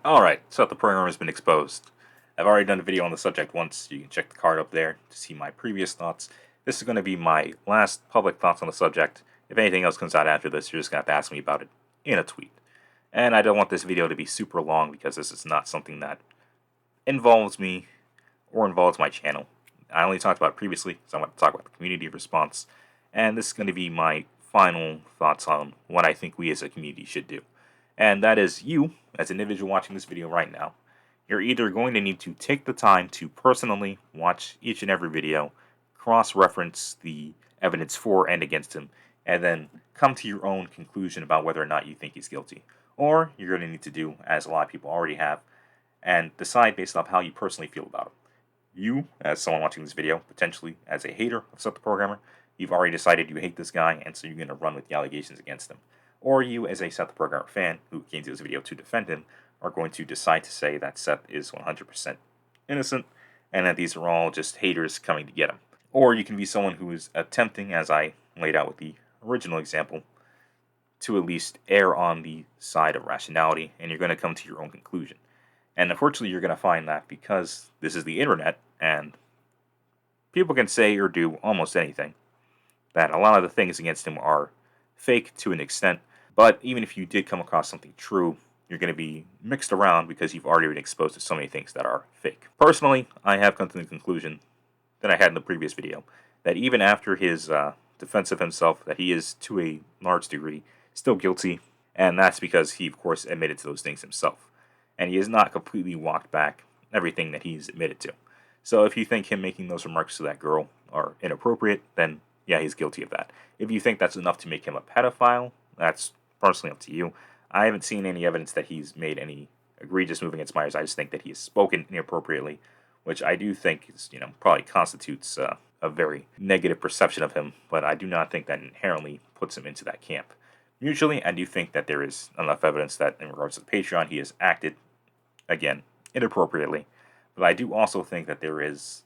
Alright, so the program has been exposed. I've already done a video on the subject once. You can check the card up there to see my previous thoughts. This is going to be my last public thoughts on the subject. If anything else comes out after this, you're just going to have to ask me about it in a tweet. And I don't want this video to be super long because this is not something that involves me or involves my channel. I only talked about it previously, so I'm going to talk about the community response. And this is going to be my final thoughts on what I think we as a community should do. And that is you, as an individual watching this video right now, you're either going to need to take the time to personally watch each and every video, cross-reference the evidence for and against him, and then come to your own conclusion about whether or not you think he's guilty. Or you're going to need to do, as a lot of people already have, and decide based off how you personally feel about him. You, as someone watching this video, potentially as a hater of SethTheProgrammer, you've already decided you hate this guy, and so you're going to run with the allegations against him. Or you, as a SethTheProgrammer fan who came to this video to defend him, are going to decide to say that Seth is 100% innocent, and that these are all just haters coming to get him. Or you can be someone who is attempting, as I laid out with the original example, to at least err on the side of rationality, and you're going to come to your own conclusion. And unfortunately, you're going to find that because this is the internet, and people can say or do almost anything, that a lot of the things against him are fake to an extent. But even if you did come across something true, you're going to be mixed around because you've already been exposed to so many things that are fake. Personally, I have come to the conclusion that I had in the previous video, that even after his defense of himself, that he is, to a large degree, still guilty, and that's because he, of course, admitted to those things himself. And he has not completely walked back everything that he's admitted to. So if you think him making those remarks to that girl are inappropriate, then yeah, he's guilty of that. If you think that's enough to make him a pedophile, that's personally up to you. I haven't seen any evidence that he's made any egregious move against minors. I just think that he has spoken inappropriately, which I do think is, probably constitutes a very negative perception of him, but I do not think that inherently puts him into that camp. Usually, I do think that there is enough evidence that in regards to the Patreon, he has acted, again, inappropriately. But I do also think that there is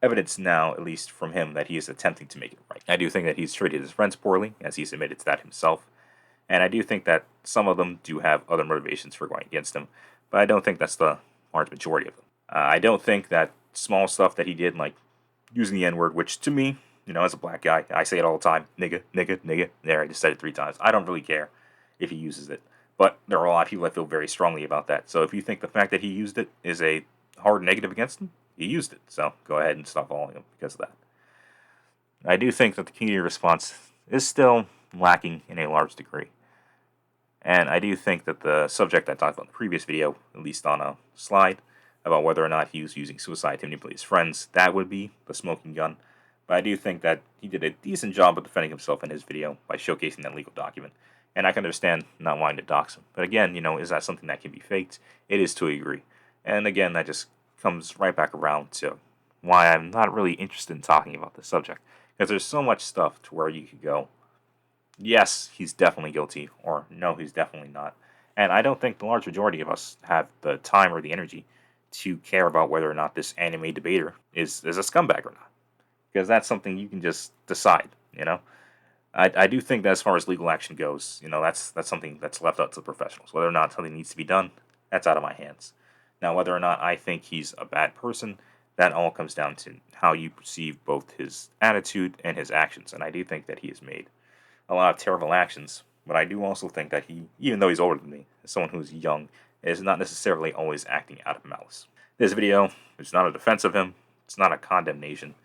evidence now, at least from him, that he is attempting to make it right. I do think that he's treated his friends poorly, as he's admitted to that himself. And I do think that some of them do have other motivations for going against him, but I don't think that's the large majority of them. I don't think that small stuff that he did, like using the N-word, which to me, as a black guy, I say it all the time, nigga, nigga, nigga. There, I just said it 3 times. I don't really care if he uses it. But there are a lot of people that feel very strongly about that. So if you think the fact that he used it is a hard negative against him, he used it. So go ahead and stop following him because of that. I do think that the community response is still lacking in a large degree. And I do think that the subject I talked about in the previous video, at least on a slide, about whether or not he was using suicide to manipulate his friends, that would be the smoking gun. But I do think that he did a decent job of defending himself in his video by showcasing that legal document. And I can understand not wanting to dox him. But again, is that something that can be faked? It is to a degree. And again, that just comes right back around to why I'm not really interested in talking about this subject. Because there's so much stuff to where you could go, yes, he's definitely guilty, or no, he's definitely not. And I don't think the large majority of us have the time or the energy to care about whether or not this anime debater is a scumbag or not. Because that's something you can just decide. I do think that as far as legal action goes, that's something that's left up to the professionals. Whether or not something needs to be done, that's out of my hands. Now, whether or not I think he's a bad person, that all comes down to how you perceive both his attitude and his actions. And I do think that he has made a lot of terrible actions, but I do also think that he, even though he's older than me, as someone who's young, is not necessarily always acting out of malice. This video is not a defense of him, it's not a condemnation.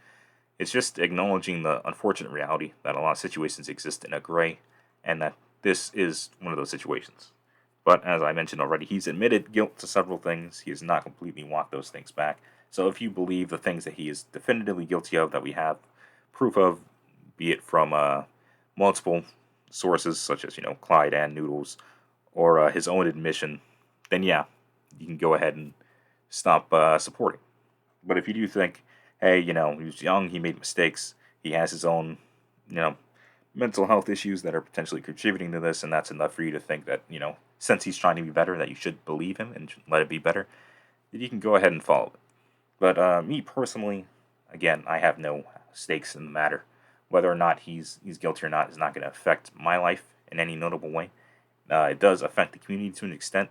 It's just acknowledging the unfortunate reality that a lot of situations exist in a gray, and that this is one of those situations. But as I mentioned already, he's admitted guilt to several things. He has not completely walked those things back. So if you believe the things that he is definitively guilty of, that we have proof of, be it from multiple sources such as Clyde and Noodles, or his own admission, then yeah, you can go ahead and stop supporting. But if you do think, hey, he was young, he made mistakes, he has his own mental health issues that are potentially contributing to this, and that's enough for you to think that since he's trying to be better, that you should believe him and let it be better, then you can go ahead and follow it. But me personally, again, I have no stakes in the matter. Whether or not he's guilty or not is not going to affect my life in any notable way. It does affect the community to an extent,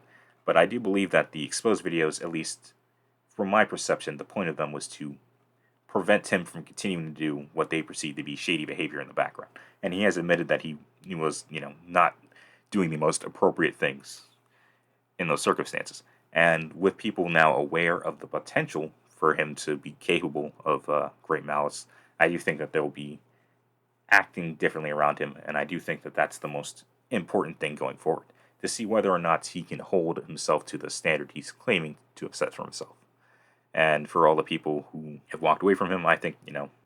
But I do believe that the exposed videos, at least from my perception, the point of them was to prevent him from continuing to do what they perceived to be shady behavior in the background. And he has admitted that he was, not doing the most appropriate things in those circumstances. And with people now aware of the potential for him to be capable of great malice, I do think that there will be acting differently around him, and I do think that that's the most important thing going forward, to see whether or not he can hold himself to the standard he's claiming to have set for himself. And for all the people who have walked away from him, I think,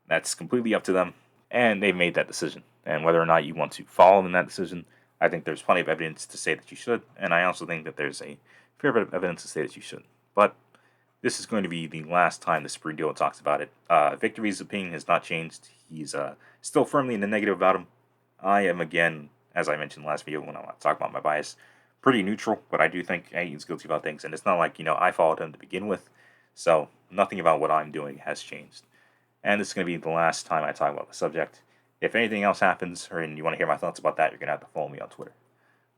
that's completely up to them, and they've made that decision. And whether or not you want to follow in that decision, I think there's plenty of evidence to say that you should, and I also think that there's a fair bit of evidence to say that you shouldn't. But this is going to be the last time the Supreme Deal talks about it. Victory's opinion has not changed. He's still firmly in the negative about him. I am, again, as I mentioned in the last video when I talked about my bias, pretty neutral, but I do think he's guilty about things, and it's not like, I followed him to begin with, so nothing about what I'm doing has changed. And this is going to be the last time I talk about the subject. If anything else happens, or you want to hear my thoughts about that, you're going to have to follow me on Twitter.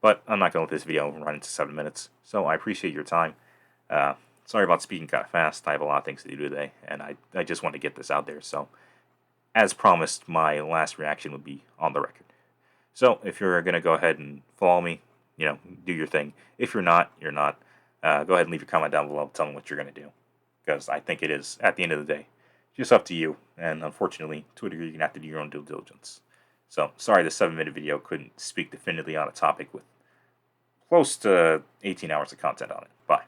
But I'm not going to let this video run into 7 minutes, so I appreciate your time. Sorry about speaking kind of fast. I have a lot of things to do today, and I just want to get this out there. So, as promised, my last reaction would be on the record. So, if you're going to go ahead and follow me, do your thing. If you're not, you're not. Go ahead and leave your comment down below. Tell me what you're going to do. Because I think it is, at the end of the day, just up to you. And unfortunately, to a degree, you're going to have to do your own due diligence. So, sorry the 7-minute video couldn't speak definitively on a topic with close to 18 hours of content on it. Bye.